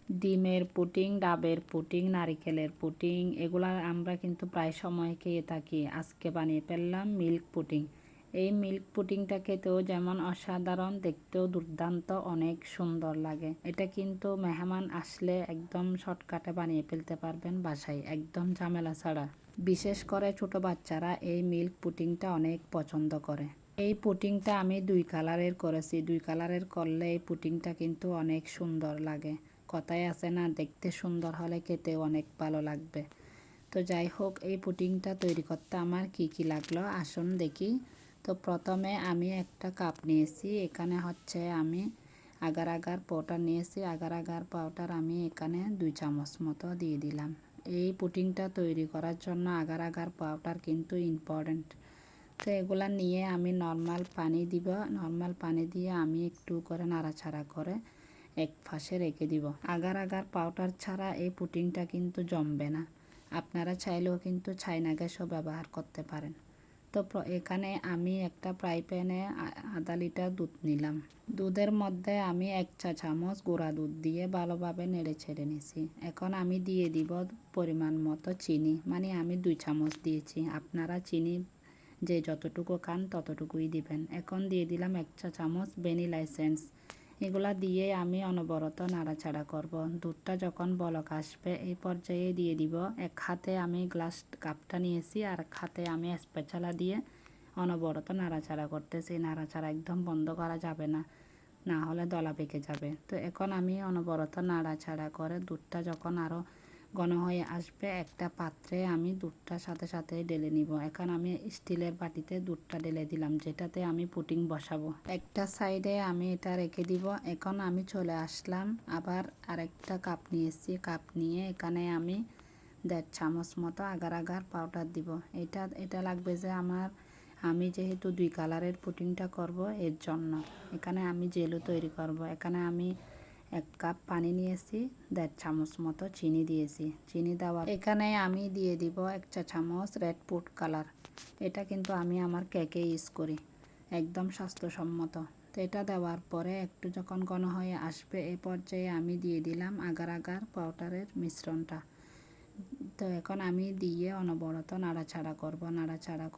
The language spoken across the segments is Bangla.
ডিমের পুডিং, ডাবের পুডিং, নারিকেলের পুডিং এগুলা আমরা কিন্তু প্রায় সময় খেয়ে থাকি। আজকে বানিয়ে ফেললাম মিল্ক পুডিং। এই মিল্ক পুডিংটা খেতেও যেমন অসাধারণ, দেখতেও দুর্দান্ত, অনেক সুন্দর লাগে। এটা কিন্তু মেহমান আসলে একদম শর্টকাটে বানিয়ে ফেলতে পারবেন বাসায়, একদম ঝামেলা ছাড়া। বিশেষ করে ছোট বাচ্চারা এই মিল্ক পুডিংটা অনেক পছন্দ করে। এই পুডিংটা আমি 2 কালারের করেছি। 2 কালারের করলে এই পুডিংটা কিন্তু অনেক সুন্দর লাগে। কথায় আছে না, দেখতে সুন্দর হলে খেতেও অনেক ভালো লাগবে। তো যাই হোক, এই পুডিংটা তৈরি করতে আমার কি লাগলো আসুন দেখি। তো প্রথমে আমি একটা কাপ নিয়েছি। এখানে হচ্ছে আমি আগার আগার পাউডার নিয়েছি। আগার আগার পাউডার আমি এখানে 2 চামচ মতো দিয়ে দিলাম। এই পুডিংটা তৈরি করার জন্য আগার আগার পাউডার কিন্তু ইম্পর্ট্যান্ট। তো এগুলা নিয়ে আমি নর্মাল পানি দিব। নর্মাল পানি দিয়ে আমি একটু করে নাড়াচাড়া করে এক পাশে রেখে দিব। আগার আগার পাউডার ছাড়া এই পুডিংটা কিন্তু জমবে না। আপনারা চাইলেও কিন্তু চাইনা গ্যাসও ব্যবহার করতে পারেন। তো এখানে আমি একটা ফ্রাই প্যানে আধা লিটার দুধ নিলাম। দুধের মধ্যে আমি 1 চা চামচ গুঁড়া দুধ দিয়ে ভালোভাবে নেড়ে ছেড়ে নিয়েছি। এখন আমি দিয়ে দিব পরিমাণ মতো চিনি, মানে আমি 2 চামচ দিয়েছি। আপনারা চিনি যে যতটুকু খান ততটুকুই দিবেন। এখন দিয়ে দিলাম 1 চা চামচ ভ্যানিলা এসেন্স। এগুলা দিয়ে আমি অনবরত নাড়াচাড়া করব। দুধটা যখন বলক আসবে এই পর্যায়ে দিয়ে দিব, এক হাতে আমি গ্লাস কাপটা নিয়েছি আর এক হাতে আমি স্প্যাচুলা দিয়ে অনবরত নাড়াচাড়া করতেছি। নাড়াচাড়া একদম বন্ধ করা যাবে না, না হলে দলা পেকে যাবে। তো এখন আমি অনবরত নাড়াচাড়া করে দুধটা যখন আরও ঘন হয়ে আসবে, একটা পাত্রে আমি দুধটার সাথে সাথে ঢেলে নিব। এখন আমি স্টিলের বাটিতে দুধটা ঢেলে দিলাম, যেটাতে আমি পুডিং বসাবো। একটা সাইডে আমি এটা রেখে দিব। এখন আমি চলে আসলাম, আবার আরেকটা কাপ নিয়েছি। কাপ নিয়ে এখানে আমি 1.5 চামচ মতো আগার আগার পাউডার দিব। এটা লাগবে যে আমি যেহেতু 2 কালারের পুডিংটা করব এর জন্য। এখানে আমি জেলও তৈরি করব। এখানে আমি 1 কাপ পানি নিয়েছি, 1.5 চামচ মতো চিনি দিয়েছি। চিনি দেওয়া এখানে আমি দিয়ে দিব 1 চা চামচ রেড ফুড কালার। এটা কিন্তু আমি আমার কেকে ইউজ করি, একদম স্বাস্থ্যসম্মত। তো এটা দেওয়ার পরে একটু যখন ঘন হয়ে আসবে এই পর্যায়ে আমি দিয়ে দিলাম আগার আগার পাউডারের মিশ্রণটা। তো এখন আমি দিয়ে অনবরত নাড়াচাড়া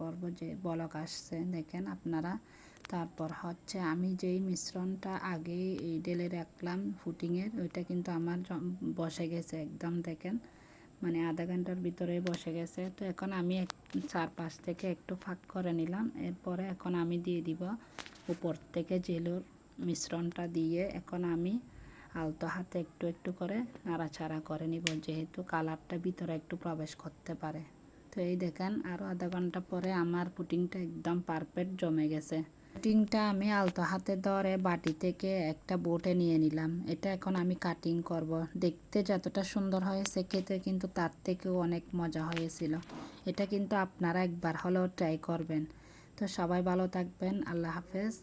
করব যে বলক আসছে দেখেন আপনারা। তারপর হচ্ছে আমি যেই মিশ্রণটা আগে এই ঢেলে রাখলাম পুডিংয়ের, ওইটা কিন্তু আমার বসে গেছে একদম, দেখেন মানে আধা ঘন্টার ভিতরে বসে গেছে। তো এখন আমি 4-5 থেকে একটু ফাঁক করে নিলাম। এরপরে এখন আমি দিয়ে দিব উপর থেকে জেলোর মিশ্রণটা দিয়ে এখন আমি আলতো হাতে একটু করে নাড়াচাড়া করে নিব, যেহেতু কালারটা ভিতরে একটু প্রবেশ করতে পারে। তো এই দেখেন আরও আধা ঘন্টা পরে আমার পুডিংটা একদম পারফেক্ট জমে গেছে। পুডিংটা আমি আলতো হাতে ধরে বাটি থেকে একটা বোটে নিয়ে নিলাম। এটা এখন আমি কাটিং করব। দেখতে যতটা সুন্দর হয়েছে খেতে কিন্তু তার থেকেও অনেক মজা হয়েছিল। এটা কিন্তু আপনারা একবার হলেও ট্রাই করবেন। তো সবাই ভালো থাকবেন, আল্লাহ হাফেজ।